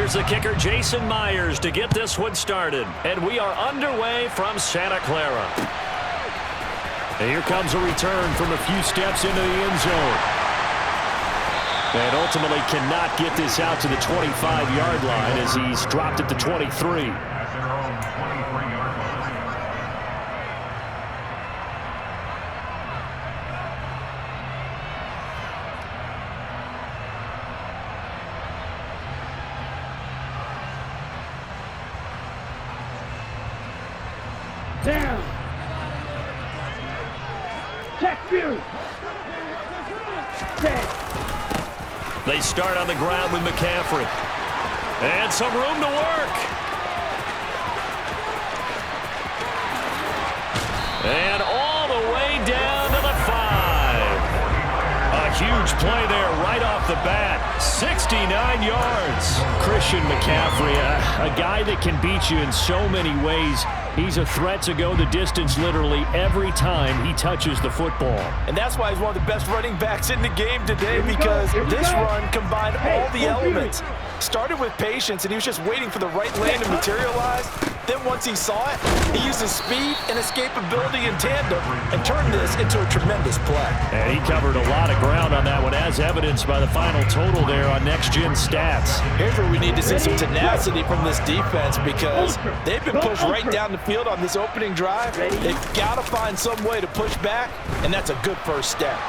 Here's the kicker, Jason Myers, to get this one started. And we are underway from Santa Clara. And here comes a return from a few steps into the end zone. And ultimately cannot get this out to the 25-yard line as he's dropped at the 23. Down. Check view. Set. They start on the ground with McCaffrey. And some room to work. And all the way down to the 5. A huge play there right off the bat. 69 yards. Christian McCaffrey, a guy that can beat you in so many ways. He's a threat to go the distance literally every time he touches the football. And that's why he's one of the best running backs in the game today, because this run combined all the elements. Started with patience, and he was just waiting for the right lane to materialize. Then once he saw it, he used his speed and escapability in tandem and turned this into a tremendous play. And he covered a lot of ground on that one, as evidenced by the final total there on next-gen stats. Here's where we need to see some tenacity from this defense, because they've been pushed right down the field on this opening drive. They've got to find some way to push back, and that's a good first step.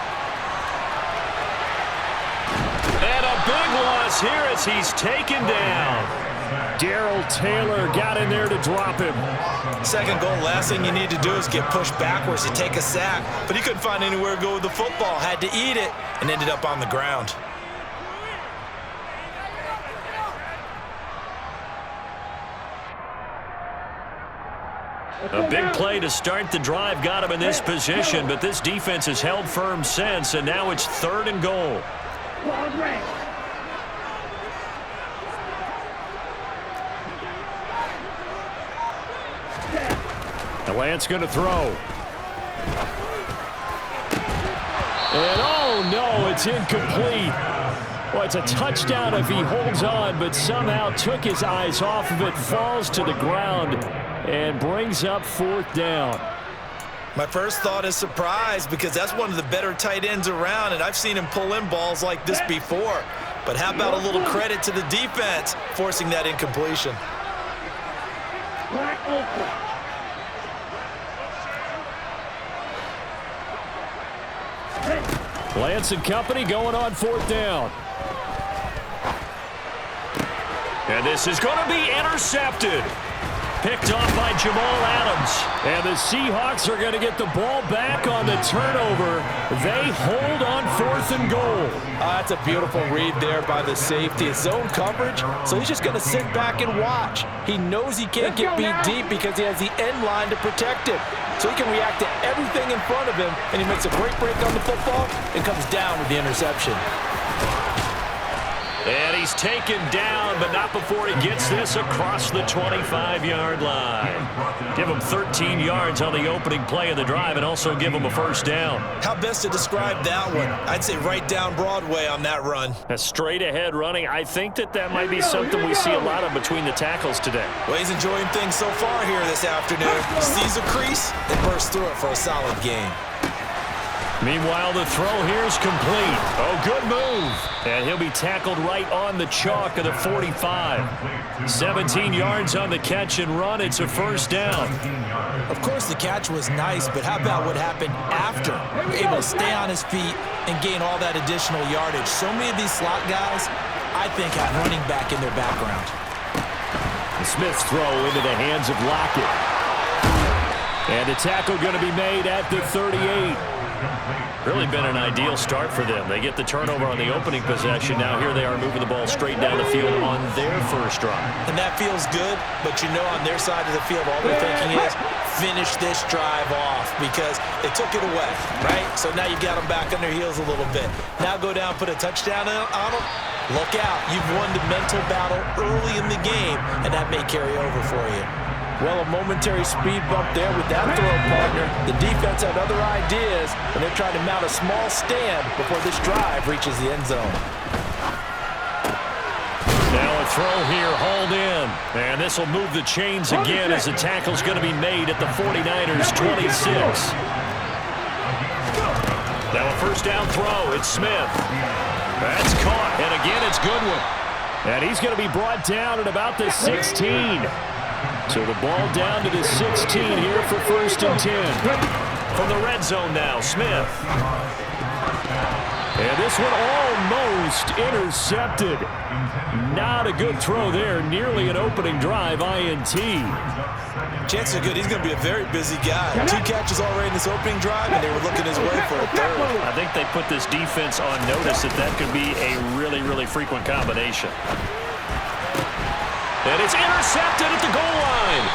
And a big loss here as he's taken down. Darrell Taylor got in there to drop him. Second goal, last thing you need to do is get pushed backwards to take a sack. But he couldn't find anywhere to go with the football, had to eat it, and ended up on the ground. A big play to start the drive got him in this position, but this defense has held firm since, and now it's 3rd and goal. The Lance going to throw. And oh no, it's incomplete. Well, it's a touchdown if he holds on, but somehow took his eyes off of it, falls to the ground, and brings up 4th down. My first thought is surprise, because that's one of the better tight ends around, and I've seen him pull in balls like this before. But how about a little credit to the defense forcing that incompletion? Lance and company going on 4th down. And this is going to be intercepted. Picked off by Jamal Adams. And the Seahawks are going to get the ball back on the turnover. They hold on 4th and goal. That's a beautiful read there by the safety. It's zone coverage, so he's just going to sit back and watch. He knows he can't get beat deep because he has the end line to protect him. So he can react to everything in front of him, and he makes a great break on the football and comes down with the interception. And he's taken down, but not before he gets this across the 25-yard line. Give him 13 yards on the opening play of the drive and also give him a 1st down. How best to describe that one? I'd say right down Broadway on that run. A straight-ahead running. I think that might be something we see a lot of between the tackles today. Well, he's enjoying things so far here this afternoon. Sees a crease and bursts through it for a solid gain. Meanwhile, the throw here is complete. Oh, good move. And he'll be tackled right on the chalk of the 45. 17 yards on the catch and run. It's a 1st down. Of course, the catch was nice, but how about what happened after? Able to stay on his feet and gain all that additional yardage. So many of these slot guys, I think, have running back in their background. Smith's throw into the hands of Lockett. And the tackle going to be made at the 38. Really been an ideal start for them. They get the turnover on the opening possession. Now here they are moving the ball straight down the field on their first drive. And that feels good, but you know on their side of the field all they're thinking is finish this drive off because they took it away, right? So now you got them back on their heels a little bit. Now go down, put a touchdown on them. Look out. You've won the mental battle early in the game, and that may carry over for you. Well, a momentary speed bump there with that throw, partner. The defense had other ideas, and they're trying to mount a small stand before this drive reaches the end zone. Now a throw here, hauled in. And this will move the chains again as the tackle's going to be made at the 49ers' 26. Now a first down throw. It's Smith. That's caught. And again, it's Goodwin. And he's going to be brought down at about the 16. So the ball down to the 16 here for 1st and 10. From the red zone now, Smith. And this one almost intercepted. Not a good throw there. Nearly an opening drive INT. Chances are good. He's going to be a very busy guy. 2 catches already in this opening drive, and they were looking his way for a 3rd. I think they put this defense on notice that could be a really, really frequent combination. And it's intercepted at the goal line.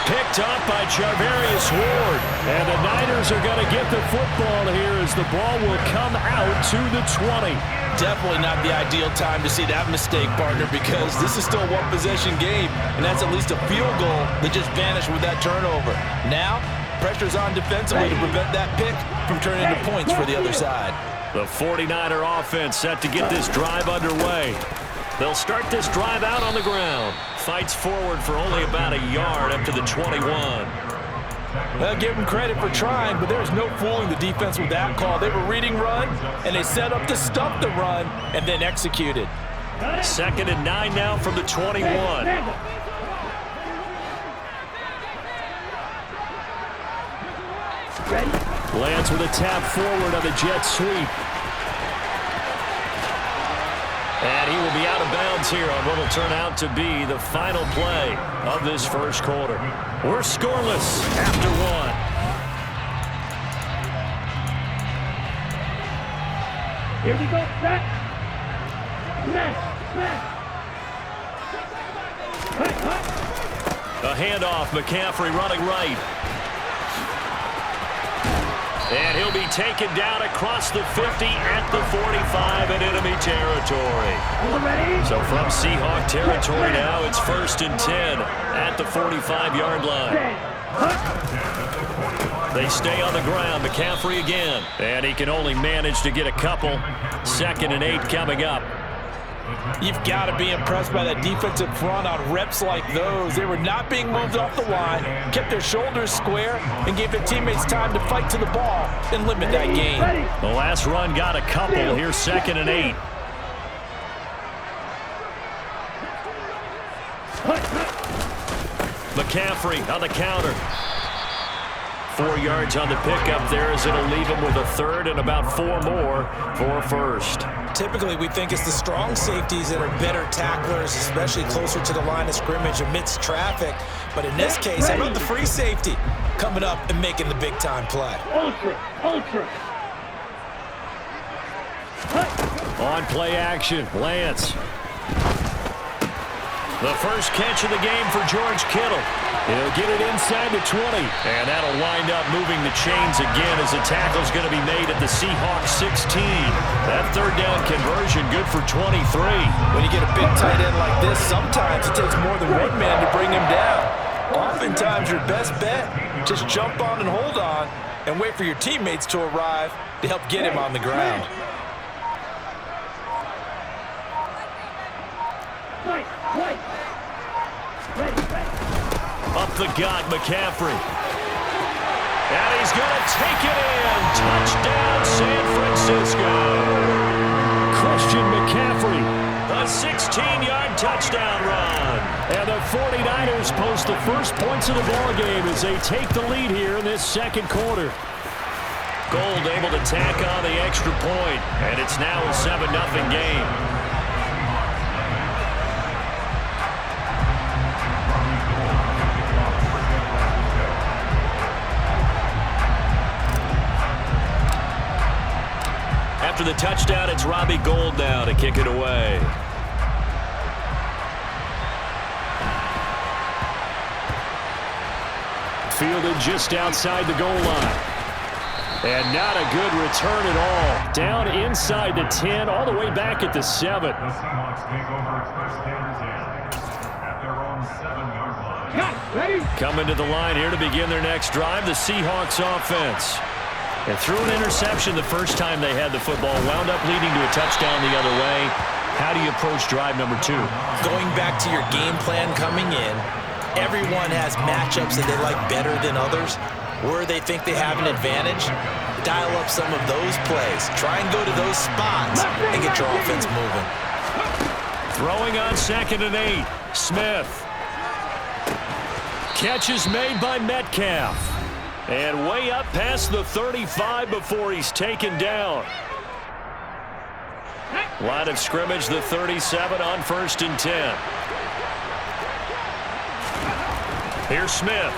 Picked up by Charvarius Ward. And the Niners are going to get the football here as the ball will come out to the 20. Definitely not the ideal time to see that mistake, partner, because this is still a one-possession game, and that's at least a field goal that just vanished with that turnover. Now, pressure's on defensively to prevent that pick from turning into points for the other side. The 49er offense set to get this drive underway. They'll start this drive out on the ground. Fights forward for only about a yard up to the 21. Well, give them credit for trying, but there's no fooling the defense with that call. They were reading run, and they set up to stop the run and then executed. 2nd and 9 now from the 21. Lands with a tap forward on the jet sweep. And he will be out of bounds here on what will turn out to be the final play of this first quarter. We're scoreless after 1. Here we go, set. A handoff, McCaffrey running right. And he'll be taken down across the 50 at the 45 in enemy territory. So from Seahawk territory now, it's 1st and 10 at the 45-yard line. They stay on the ground. McCaffrey again. And he can only manage to get a couple. 2nd and 8 coming up. You've got to be impressed by that defensive front on reps like those. They were not being moved off the line, kept their shoulders square, and gave their teammates time to fight to the ball and limit that gain. The last run got a couple. Here's 2nd and 8. McCaffrey on the counter. 4 yards on the pickup there as it'll leave him with a 3rd and about 4 more for 1st. Typically, we think it's the strong safeties that are better tacklers, especially closer to the line of scrimmage amidst traffic. But in this case, how about the free safety coming up and making the big-time play? Ultra. On play action, Lance. The first catch of the game for George Kittle. He'll get it inside the 20. And that'll wind up moving the chains again as the tackle's going to be made at the Seahawks 16. That 3rd down conversion good for 23. When you get a big tight end like this, sometimes it takes more than one man to bring him down. Oftentimes your best bet, just jump on and hold on and wait for your teammates to arrive to help get him on the ground. Up the gut, McCaffrey. And he's going to take it in. Touchdown, San Francisco. Christian McCaffrey, a 16-yard touchdown run. And the 49ers post the first points of the ballgame as they take the lead here in this 2nd quarter. Gold able to tack on the extra point, and it's now a 7-0 game. After the touchdown, it's Robbie Gould now to kick it away. Fielded just outside the goal line. And not a good return at all. Down inside the 10, all the way back at the 7. Coming to the line here to begin their next drive, the Seahawks offense. And threw an interception the first time they had the football. Wound up leading to a touchdown the other way. How do you approach drive number 2? Going back to your game plan coming in, everyone has matchups that they like better than others, where they think they have an advantage. Dial up some of those plays. Try and go to those spots and get your offense moving. Throwing on 2nd and 8. Smith. Catch is made by Metcalf. And way up past the 35 before he's taken down. Line of scrimmage, the 37 on 1st and 10. Here's Smith.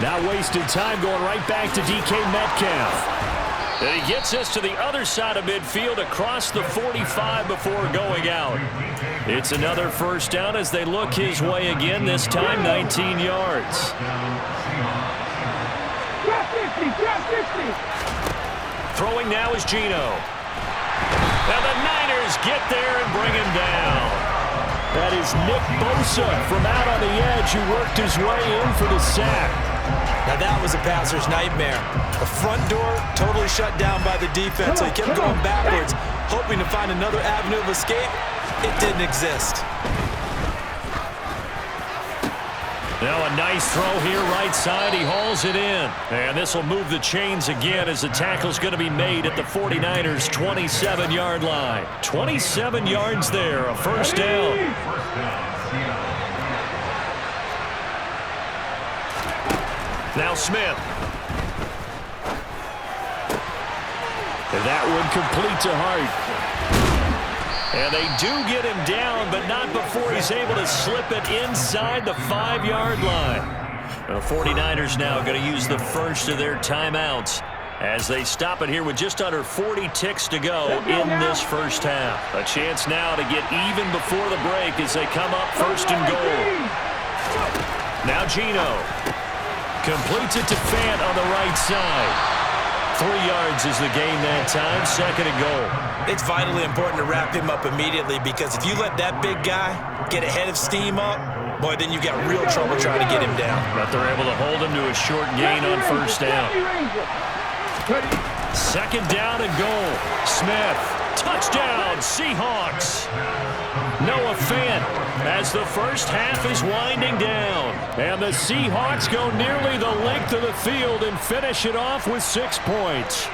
Now wasted time going right back to DK Metcalf. And he gets us to the other side of midfield across the 45 before going out. It's another first down as they look his way again, this time 19 yards. Throwing now is Geno. And the Niners get there and bring him down. That is Nick Bosa from out on the edge who worked his way in for the sack. Now that was a passer's nightmare. The front door totally shut down by the defense, so he kept going backwards, hoping to find another avenue of escape. It didn't exist. Now a nice throw here right side. He hauls it in. And this will move the chains again as the tackle's going to be made at the 49ers' 27-yard line. 27 yards there, a first down. Now Smith. And that one complete to Hart. And they do get him down, but not before he's able to slip it inside the 5-yard line. The 49ers now going to use the first of their timeouts as they stop it here with just under 40 ticks to go in this first half. A chance now to get even before the break as they come up 1st and goal. Now Geno completes it to Fant on the right side. 3 yards is the gain that time, 2nd and goal. It's vitally important to wrap him up immediately because if you let that big guy get a head of steam up, boy, then you've got real trouble trying to get him down. But they're able to hold him to a short gain on 1st down. 2nd down and goal. Smith, touchdown, Seahawks. Noah Fant as the first half is winding down. And the Seahawks go nearly the length of the field and finish it off with 6 points.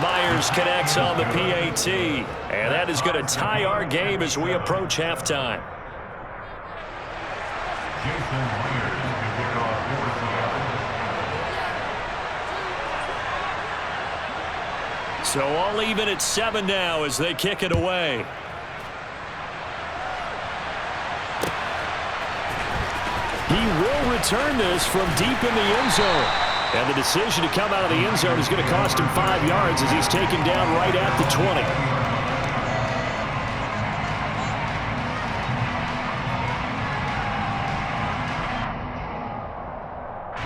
Myers connects on the PAT, and that is going to tie our game as we approach halftime. So all even at 7 now as they kick it away. He will return this from deep in the end zone. And the decision to come out of the end zone is going to cost him 5 yards as he's taken down right at the 20.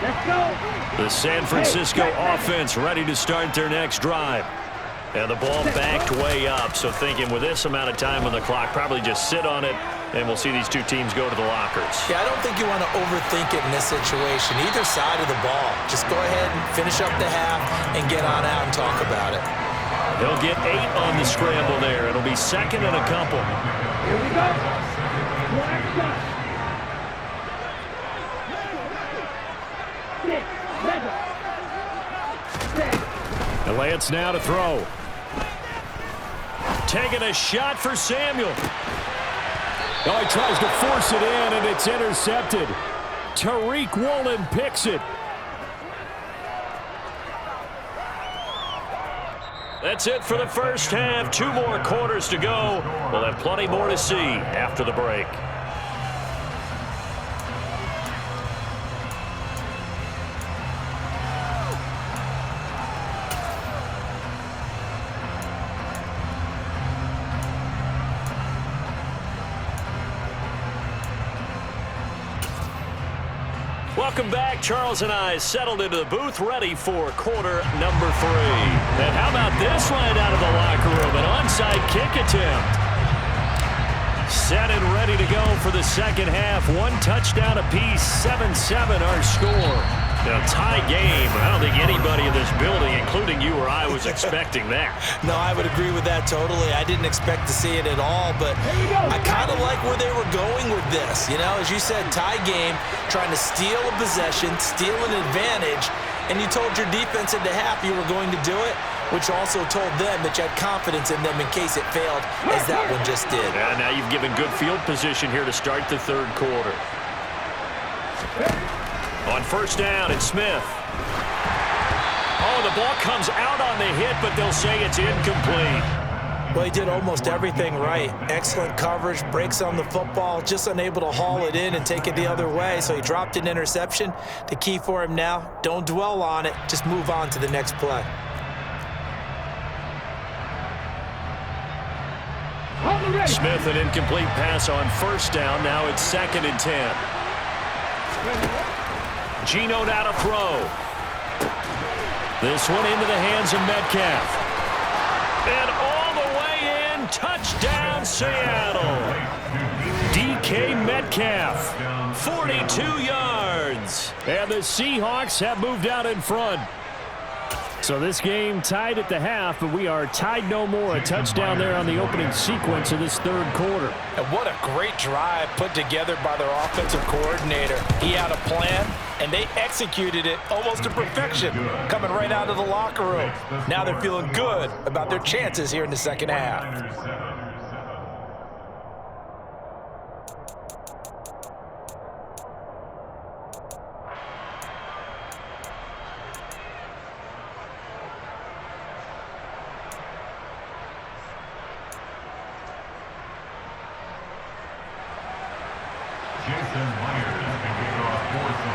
Let's go. The San Francisco offense ready to start their next drive. And the ball backed way up, so thinking with this amount of time on the clock, probably just sit on it, and we'll see these two teams go to the lockers. Yeah, I don't think you want to overthink it in this situation. Either side of the ball. Just go ahead and finish up the half and get on out and talk about it. They'll get 8 on the scramble there. It'll be 2nd and a couple. Here we go. Black shot. 6, 7, 6. And Lance now to throw. Taking a shot for Samuel. Oh, he tries to force it in, and it's intercepted. Tariq Woolen picks it. That's it for the first half. 2 more quarters to go. We'll have plenty more to see after the break. Welcome back. Charles and I settled into the booth, ready for quarter number 3. And how about this right out of the locker room? An onside kick attempt. Set and ready to go for the second half. 1 touchdown apiece, 7-7 our score. Tie game. I don't think anybody in this building, including you or I, was expecting that. No, I would agree with that totally. I didn't expect to see it at all, but I kind of like where they were going with this. You know, as you said, tie game, trying to steal a possession, steal an advantage, and you told your defense at the half you were going to do it, which also told them that you had confidence in them in case it failed, as that one just did. And now you've given good field position here to start the third quarter. On first down, it's Smith. Oh, the ball comes out on the hit, but they'll say it's incomplete. Well, he did almost everything right. Excellent coverage, breaks on the football, just unable to haul it in and take it the other way, so he dropped an interception. The key for him now, don't dwell on it, just move on to the next play. Smith, an incomplete pass on first down. Now it's 2nd and 10. Geno now to throw. This one into the hands of Metcalf. And all the way in, touchdown Seattle. DK Metcalf, 42 yards. And the Seahawks have moved out in front. So this game tied at the half, but we are tied no more. A touchdown there on the opening sequence of this third quarter. And what a great drive put together by their offensive coordinator. He had a plan, and they executed it almost to perfection, coming right out of the locker room. Now they're feeling good about their chances here in the second half.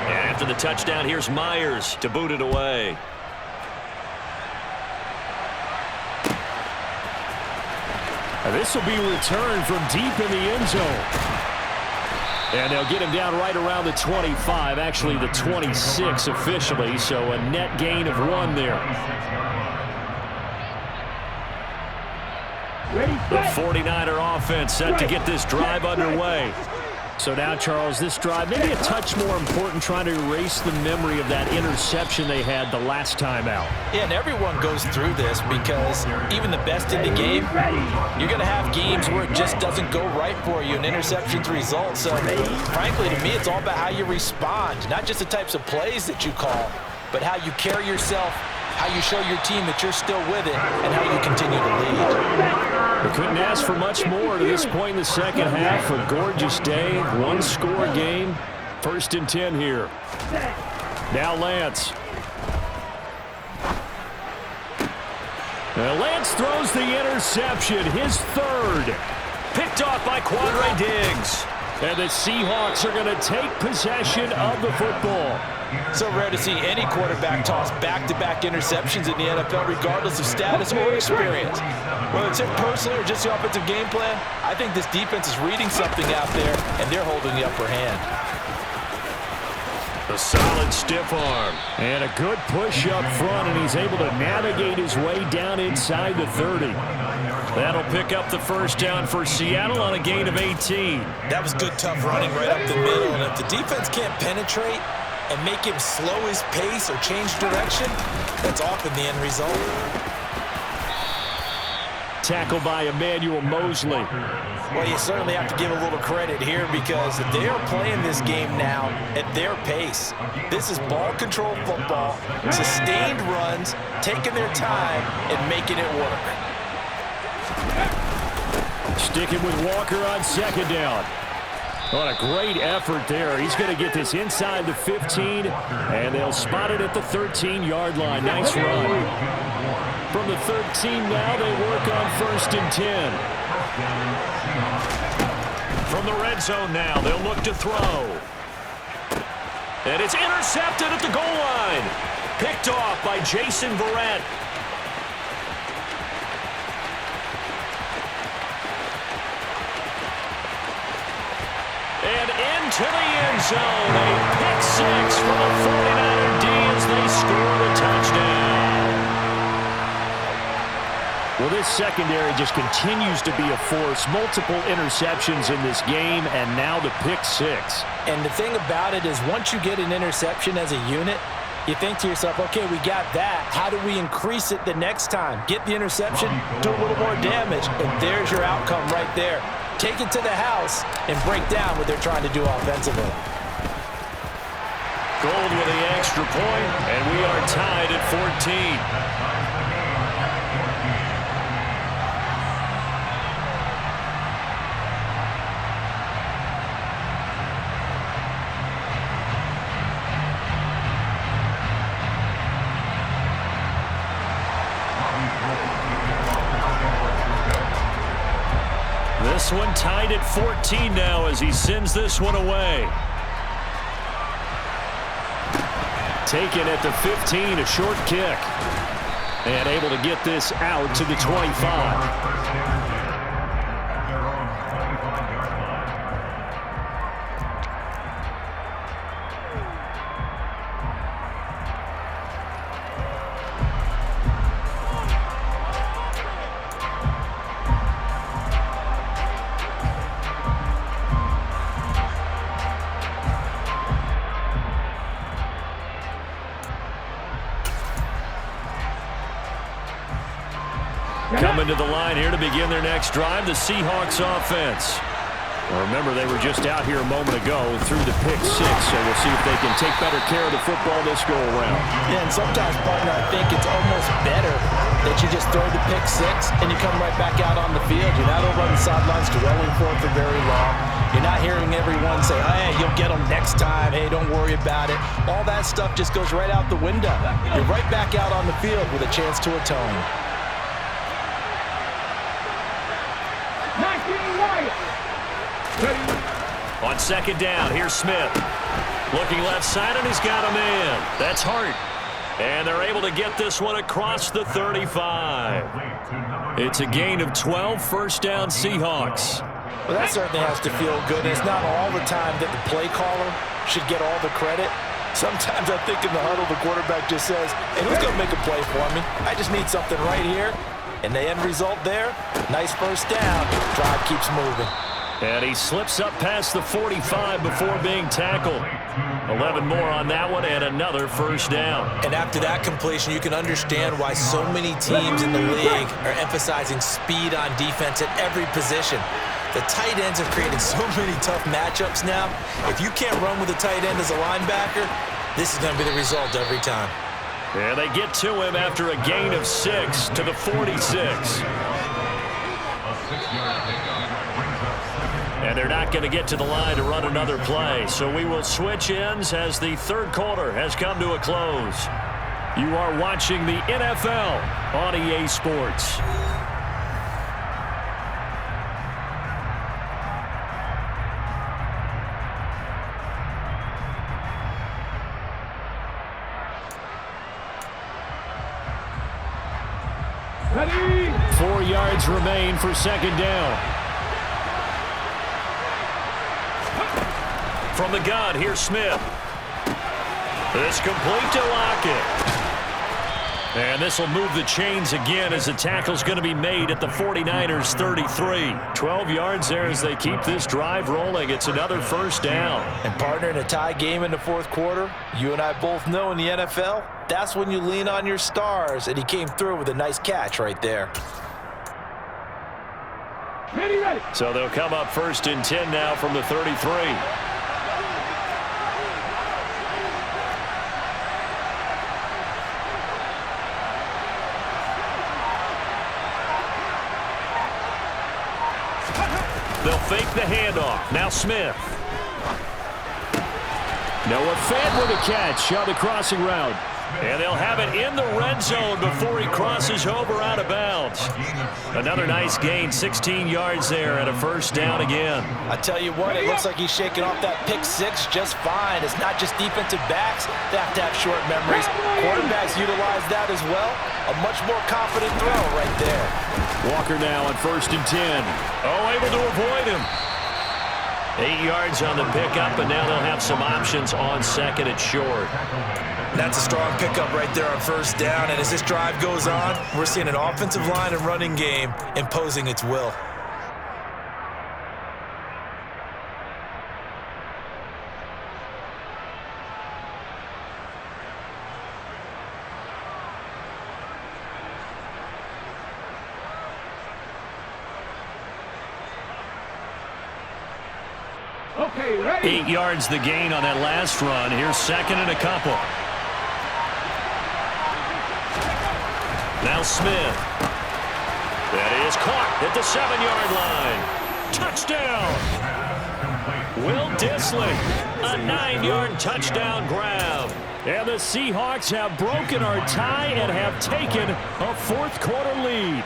After the touchdown, here's Myers to boot it away. This will be returned from deep in the end zone. And they'll get him down right around the 25, actually the 26 officially, so a net gain of 1 there. The 49er offense set to get this drive underway. So now, Charles, this drive, maybe a touch more important, trying to erase the memory of that interception they had the last time out. Yeah, and everyone goes through this because even the best in the game, you're going to have games where it just doesn't go right for you, and interceptions result. So, frankly, to me, it's all about how you respond, not just the types of plays that you call, but how you carry yourself, how you show your team that you're still with it, and how you continue to lead. We couldn't ask for much more to this point in the second half. A gorgeous day, one-score game. 1st and 10 here. Now Lance. Now Lance throws the interception, his 3rd. Picked off by Quandre Diggs. And the Seahawks are going to take possession of the football. So rare to see any quarterback toss back-to-back interceptions in the NFL, regardless of status or experience. Whether it's him personally or just the offensive game plan, I think this defense is reading something out there, and they're holding the upper hand. A solid stiff arm. And a good push up front, and he's able to navigate his way down inside the 30. That'll pick up the first down for Seattle on a gain of 18. That was good, tough running right up the middle, and if the defense can't penetrate and make him slow his pace or change direction, that's often the end result. Tackled by Emmanuel Mosley. Well, you certainly have to give a little credit here because they are playing this game now at their pace. This is ball control football, sustained runs, taking their time and making it work. Sticking with Walker on 2nd down. What a great effort there. He's going to get this inside the 15, and they'll spot it at the 13-yard line. Nice run. From the 13 now, they work on 1st and 10. From the red zone now, they'll look to throw. And it's intercepted at the goal line. Picked off by Jason Verrett. And into the end zone. A pick 6 for the 49er D as they score the touchdown. Well, this secondary just continues to be a force. Multiple interceptions in this game, and now the pick six. And the thing about it is once you get an interception as a unit, you think to yourself, okay, we got that. How do we increase it the next time? Get the interception, do a little more damage, and there's your outcome right there. Take it to the house and break down what they're trying to do offensively. Gold with the extra point, and we are tied at 14. This one tied at 14 now as he sends this one away. Taken at the 15, a short kick. And able to get this out to the 25. Coming to the line here to begin their next drive, the Seahawks offense. Well, remember, they were just out here a moment ago through the pick six, so we'll see if they can take better care of the football this go-around. Yeah, and sometimes, partner, I think it's almost better that you just throw the pick six and you come right back out on the field. You're not over on the sidelines dwelling for it for very long. You're not hearing everyone say, hey, you'll get them next time. Hey, don't worry about it. All that stuff just goes right out the window. You're right back out on the field with a chance to atone. On second down, here's Smith. Looking left side, and he's got him in. That's Hart. And they're able to get this one across the 35. It's a gain of 12, first down Seahawks. Well, that certainly has to feel good. And it's not all the time that the play caller should get all the credit. Sometimes I think in the huddle, the quarterback just says, hey, who's going to make a play for me? I just need something right here. And the end result there, nice first down. Drive keeps moving. And he slips up past the 45 before being tackled. 11 more on that one and another first down. And after that completion, you can understand why so many teams in the league are emphasizing speed on defense at every position. The tight ends have created so many tough matchups now. If you can't run with a tight end as a linebacker, this is going to be the result every time. And they get to him after a gain of 6 to the 46. And they're not going to get to the line to run another play. So we will switch ends as the third quarter has come to a close. You are watching the NFL on EA Sports. Ready? 4 yards remain for second down. From the gun, here's Smith. It's complete to Lockett. And this will move the chains again as the tackle's going to be made at the 49ers 33. 12 yards there as they keep this drive rolling. It's another first down. And partner, in a tie game in the fourth quarter, you and I both know in the NFL, that's when you lean on your stars. And he came through with a nice catch right there. Ready. So they'll come up first and 10 now from the 33. They'll fake the handoff. Now Smith. Noah Fant with a catch on the crossing route. And they'll have it in the red zone before he crosses over out of bounds. Another nice gain, 16 yards there and a first down again. I tell you what, it looks like he's shaking off that pick six just fine. It's not just defensive backs that have to have short memories. Quarterbacks utilize that as well. A much more confident throw right there. Walker now on first and 10. Oh, able to avoid him. 8 yards on the pickup, and now they'll have some options on second and short. That's a strong pickup right there on first down, and as this drive goes on, we're seeing an offensive line and running game imposing its will. Okay, ready. 8 yards the gain on that last run. Here's second and a couple. Now Smith. That is caught at the 7-yard line. Touchdown. Will Dissly. A 9-yard touchdown grab. And the Seahawks have broken our tie and have taken a fourth-quarter lead.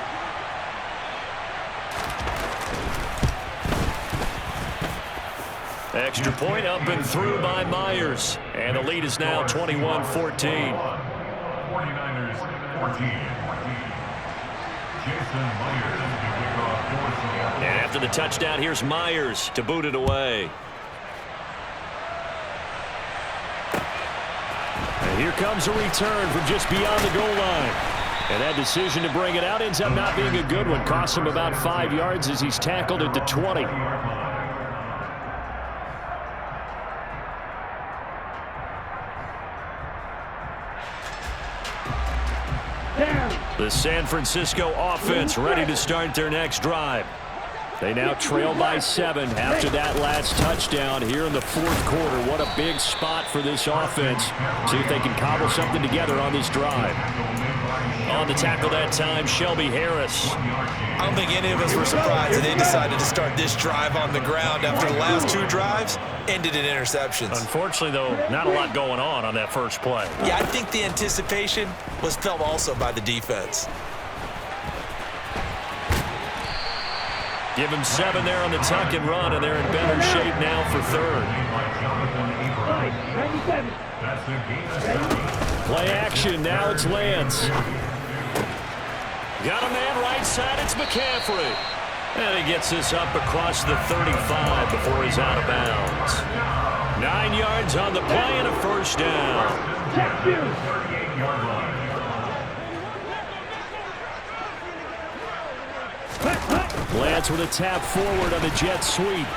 Extra point up and through by Myers. And the lead is now 21-14. 49ers 14. And after the touchdown, here's Myers to boot it away. And here comes a return from just beyond the goal line. And that decision to bring it out ends up not being a good one. Costs him about 5 yards as he's tackled at the 20. The San Francisco offense ready to start their next drive. They now trail by 7 after that last touchdown here in the fourth quarter. What a big spot for this offense. See if they can cobble something together on this drive. On the tackle that time, Shelby Harris. I don't think any of us were surprised that they decided to start this drive on the ground after the last 2 drives ended in interceptions. Unfortunately, though, not a lot going on that first play. Yeah, I think the anticipation was felt also by the defense. Give him 7 there on the tuck and run, and they're in better shape now for third. Play action, now it's Lance. Got a man right side, it's McCaffrey. And he gets this up across the 35 before he's out of bounds. 9 yards on the play and a first down. Lance with a tap forward on the jet sweep.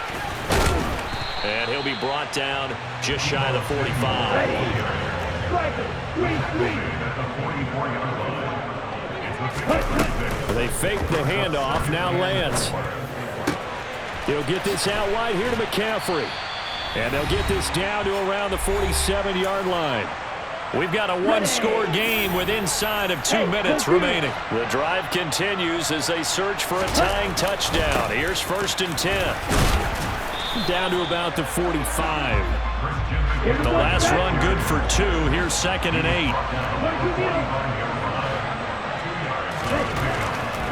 And he'll be brought down just shy of the 45. They fake the handoff. Now Lance. He'll get this out wide here to McCaffrey. And they'll get this down to around the 47-yard line. We've got a one-score game with inside of 2 minutes remaining. The drive continues as they search for a tying touchdown. Here's first and 10. Down to about the 45. The last run good for 2. Here's second and 8.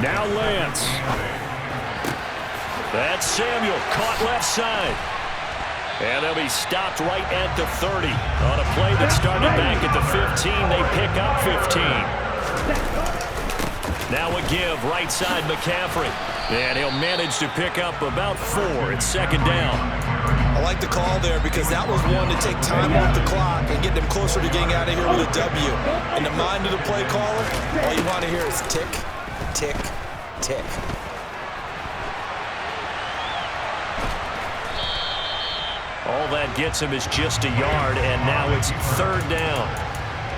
Now Lance. That's Samuel, caught left side. And they'll be stopped right at the 30. On a play that started back at the 15, they pick up 15. Now a give, right side McCaffrey. And he'll manage to pick up about 4. It's second down. I like the call there because that was one to take time off the clock and get them closer to getting out of here with a W. In the mind of the play caller, all you want to hear is tick, tick, tick. All that gets him is just a yard, and now it's third down.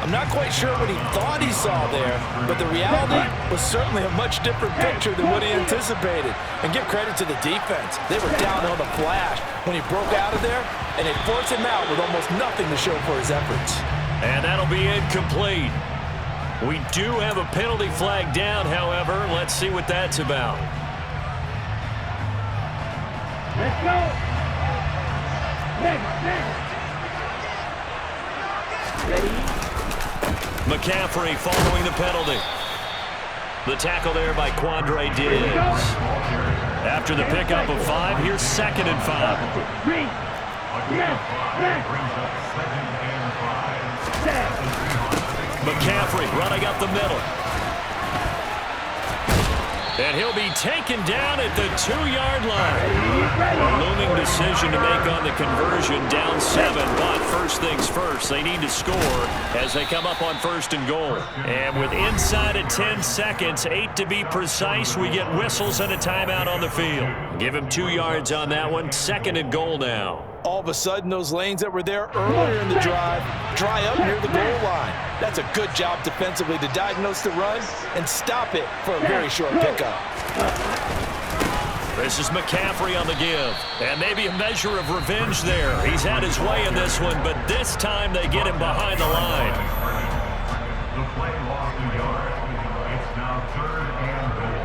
I'm not quite sure what he thought he saw there, but the reality was certainly a much different picture than what he anticipated. And give credit to the defense. They were down on the flash when he broke out of there, and they forced him out with almost nothing to show for his efforts. And that'll be incomplete. We do have a penalty flag down, however. Let's see what that's about. Let's go. Next. Ready? McCaffrey following the penalty. The tackle there by Quandre Diggs. After the pickup of 5, here's second and 5. McCaffrey running up the middle. And he'll be taken down at the 2-yard line. Looming decision to make on the conversion, down 7. But first things first, they need to score as they come up on 1st and goal. And with inside of 10 seconds, 8 to be precise, we get whistles and a timeout on the field. Give him 2 yards on that one. 2nd and goal now. All of a sudden, those lanes that were there earlier in the drive dry up near the goal line. That's a good job defensively to diagnose the run and stop it for a very short pickup. This is McCaffrey on the give. And maybe a measure of revenge there. He's had his way in this one, but this time they get him behind the line. The play lost a yard. It's now 3rd and goal.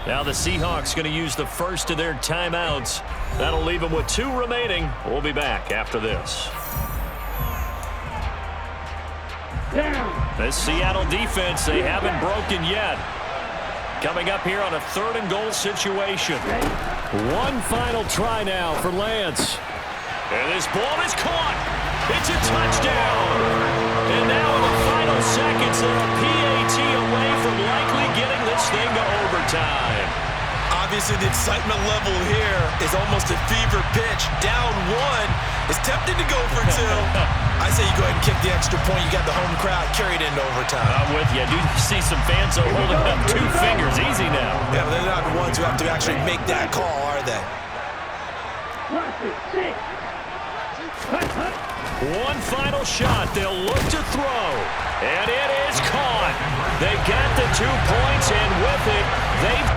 Now the Seahawks going to use the first of their timeouts. That'll leave them with 2 remaining. We'll be back after this. This Seattle defense, they haven't broken yet. Coming up here on a 3rd and goal situation. One final try now for Lance. And this ball is caught. It's a touchdown. And now in the final seconds, they're a PAT away from likely getting this thing to overtime. Obviously, the excitement level here is almost a fever pitch. Down 1 is tempted to go for 2. I say you go ahead and kick the extra point. You got the home crowd carried into overtime. I'm with you. I do see some fans holding up 2 fingers. Easy now. Yeah, but they're not the ones who have to actually make that call, are they? One final shot. They'll look to throw. And it is caught. They got the 2 points, and with it, they've...